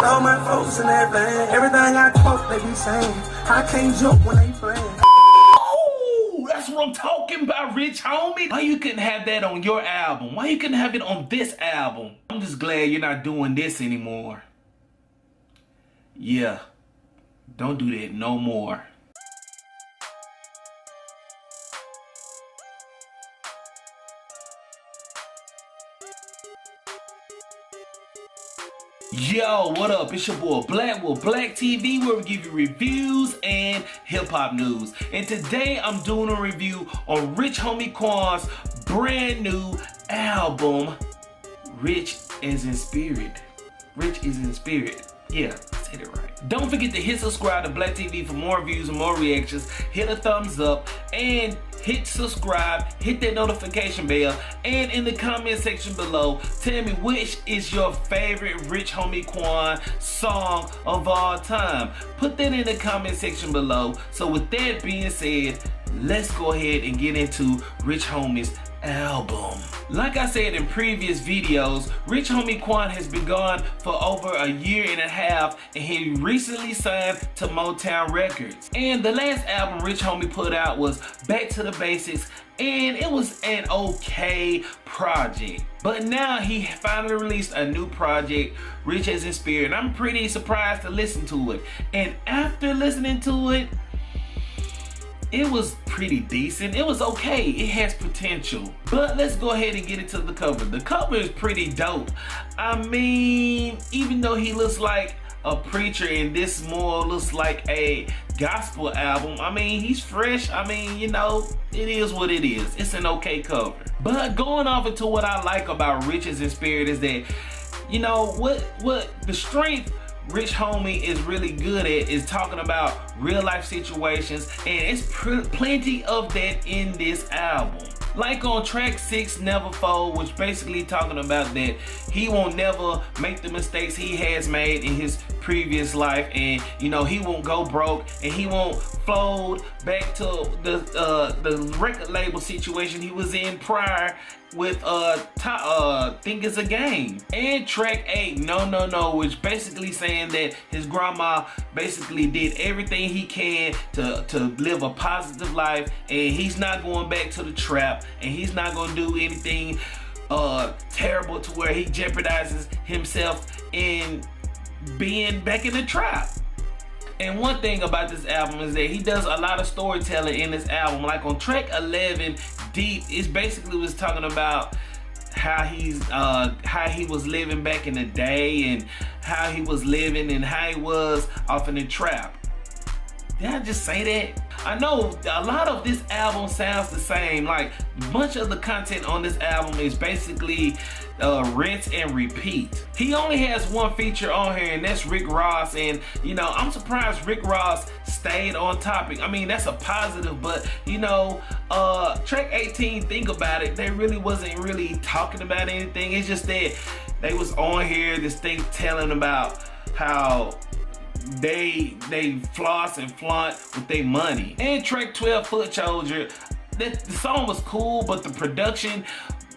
All my folks in that van, everything I quote, they be saying, I can't jump when they playing. Oh, that's what I'm talking about, Rich Homie. Why you couldn't have that on your album? Why you couldn't have it on this album? I'm just glad you're not doing this anymore. Yeah, don't do that no more. Yo, what up? It's your boy Black with Black TV, where we give you reviews and hip-hop news. And today I'm doing a review on Rich Homie Quan's brand new album, Rich is in Spirit. Rich is in Spirit. Yeah, I said it right. Don't forget to hit subscribe to Black TV for more reviews and more reactions. Hit a thumbs up and hit subscribe, hit that notification bell, and in the comment section below, tell me which is your favorite Rich Homie Quan song of all time. Put that in the comment section below. So with that being said, let's go ahead and get into Rich Homie's album. Like I said in previous videos, Rich Homie Quan has been gone for over a year and a half, and he recently signed to Motown Records. And the last album Rich Homie put out was Back to the Basics, and it was an okay project. But now he finally released a new project, Rich is in Spirit, and I'm pretty surprised to listen to it. And after listening to it, it was pretty decent. It was okay. It has potential. But let's go ahead and get into the cover. The cover is pretty dope. I mean, even though he looks like a preacher and this more looks like a gospel album, I mean, he's fresh. I mean, you know, it is what it is. It's an okay cover. But going off into what I like about Rich is in Spirit is that, you know, what the strength Rich Homie is really good at is talking about real life situations, and it's plenty of that in this album. Like on track 6, Never Fold, which basically talking about that he won't never make the mistakes he has made in his previous life, and you know, he won't go broke, and he won't fold back to the record label situation he was in prior with Think It's a Game. And track 8, No No No, which basically saying that his grandma basically did everything he can to live a positive life, and he's not going back to the trap, and he's not going to do anything terrible to where he jeopardizes himself in being back in the trap. And one thing about this album is that he does a lot of storytelling in this album. Like on track 11, Deep, it basically was talking about how he was living back in the day, and how he was living and how he was off in the trap. Did I just say that? I know a lot of this album sounds the same. Like, much of the content on this album is basically rinse and repeat. He only has one feature on here, and that's Rick Ross, and you know, I'm surprised Rick Ross stayed on topic. I mean, that's a positive, but you know, track 18, Think About It, they really wasn't really talking about anything. It's just that they was on here, this thing telling about how they floss and flaunt with their money. And track 12, Foot Soldier, the song was cool, but the production,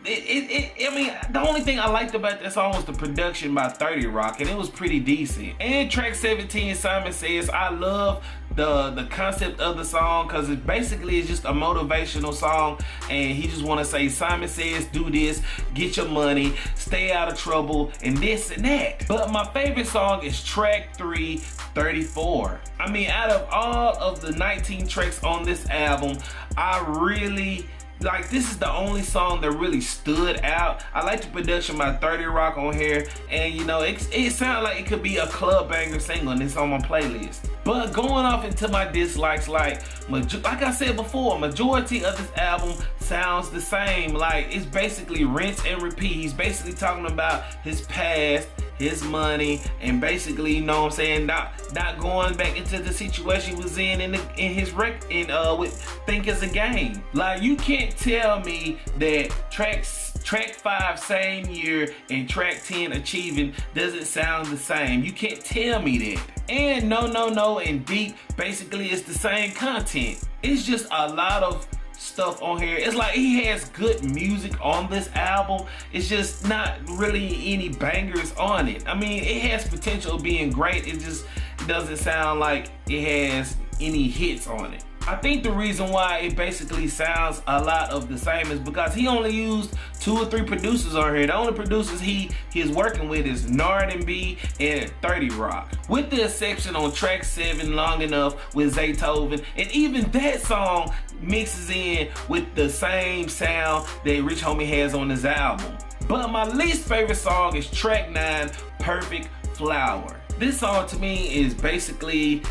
I mean, the only thing I liked about that song was the production by 30 Rock, and it was pretty decent. And track 17, Simon Says, I love the concept of the song, because it basically is just a motivational song, and he just want to say, Simon says, do this, get your money, stay out of trouble, and this and that. But my favorite song is track 3, 34. I mean, out of all of the 19 tracks on this album, I really like, this is the only song that really stood out. I like the production by 30 Rock on here, and you know, it sounds like it could be a club banger single, and it's on my playlist. But going off into my dislikes, like I said before, majority of this album sounds the same. Like, it's basically rinse and repeat. He's basically talking about his past, his money, and basically, you know what I'm saying, not going back into the situation he was in his with Think It's a Game. Like, you can't tell me that track 5 same year and track 10 Achieving doesn't sound the same. You can't tell me that. And No No No and Deep, basically it's the same content. It's just a lot of stuff on here. It's like he has good music on this album. It's just not really any bangers on it. I mean, it has potential of being great. It just doesn't sound like it has any hits on it. I think the reason why it basically sounds a lot of the same is because he only used 2 or 3 producers on here. The only producers he's working with is Nard and B and 30 Rock. With the exception on track 7, Long Enough with Zaytoven, and even that song mixes in with the same sound that Rich Homie has on his album. But my least favorite song is track 9, Perfect Flower. This song to me is basically,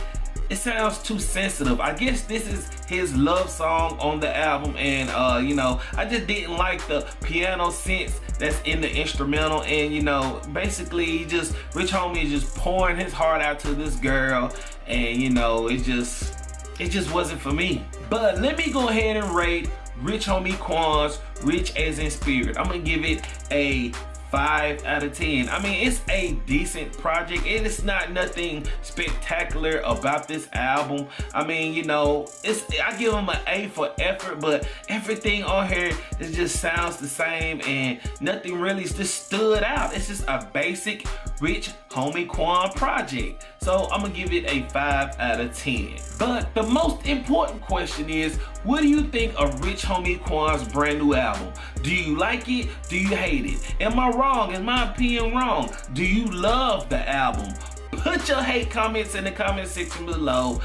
it sounds too sensitive. I guess this is his love song on the album, and you know, I just didn't like the piano synths that's in the instrumental, and you know, basically Rich Homie is just pouring his heart out to this girl, and you know, it just wasn't for me. But let me go ahead and rate Rich Homie Quan's Rich as in Spirit. I'm gonna give it a 5 out of 10. I mean, it's a decent project. It is not nothing spectacular about this album. I mean, you know, I give him an A for effort, but everything on here just sounds the same, and nothing really just stood out. It's just a basic Rich Homie Quan project. So I'm gonna give it a 5 out of 10. But the most important question is, what do you think of Rich Homie Quan's brand new album? Do you like it? Do you hate it? Am I wrong? Is my opinion wrong? Do you love the album? Put your hate comments in the comment section below.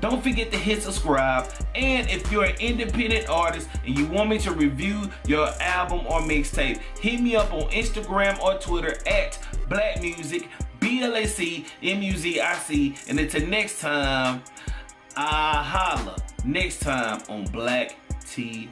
Don't forget to hit subscribe. And if you're an independent artist and you want me to review your album or mixtape, hit me up on Instagram or Twitter at Black Music, BLACMUZIC. And until next time, I holla next time on Black TV.